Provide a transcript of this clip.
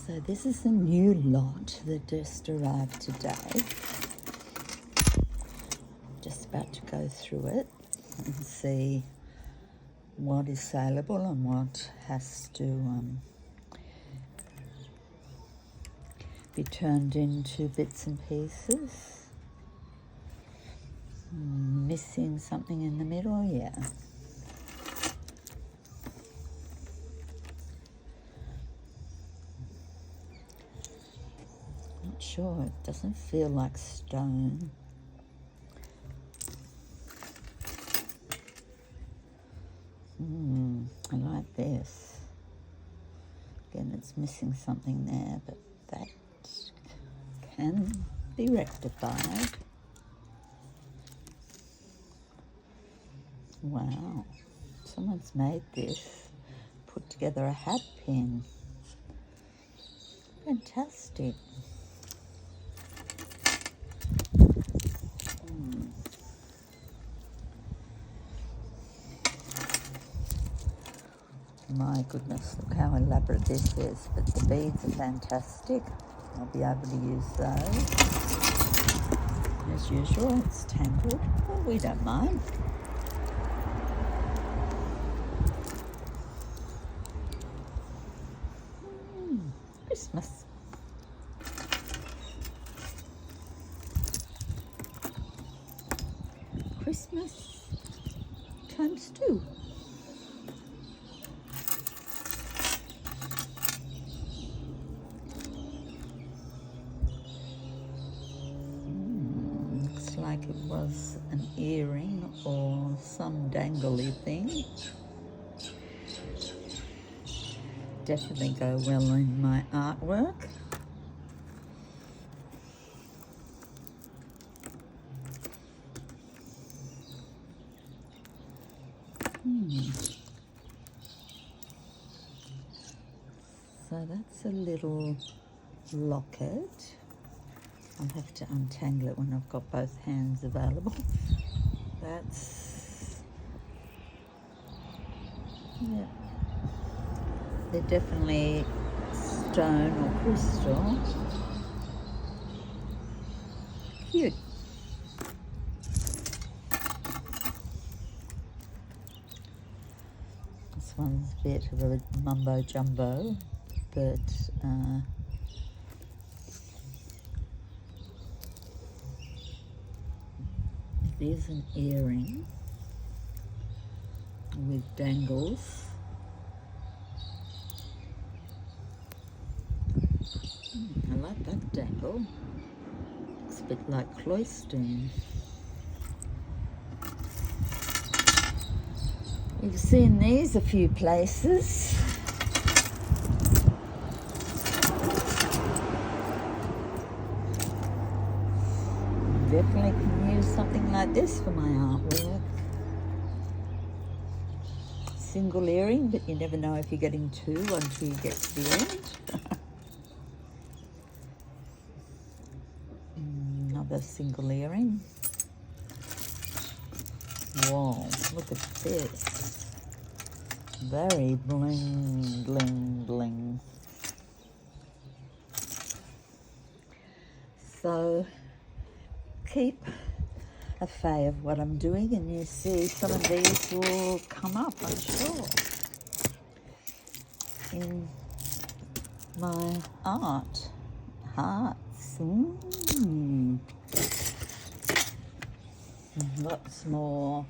So this is a new lot that just arrived today. Just about to go through it and see what is saleable and what has to be turned into bits and pieces. Missing something in the middle, yeah. Not sure, it doesn't feel like stone. I like this. Again, it's missing something there, but that can be rectified. Wow, someone's made this, put together a hat pin. Fantastic. My goodness, look how elaborate this is, but the beads are fantastic. I'll be able to use those. As usual, it's tangled, but we don't mind. Christmas. Christmas times two. Looks like it was an earring or some dangly thing. Definitely go well in my artwork. So that's a little locket. I'll have to untangle it when I've got both hands available. That's, yeah. They're definitely stone or crystal. Cute. This one's a bit of a mumbo jumbo, but it is an earring with dangles. I like that dangle. It's a bit like cloistine. You've seen these a few places. Definitely can use something like this for my artwork. Single earring, but you never know if you're getting two until you get to the end. Another single earring. Whoa, look at this. Very bling, bling, bling. So keep a fay of what I'm doing and you see some of these will come up, I'm sure, in my art. Hearts. Lots more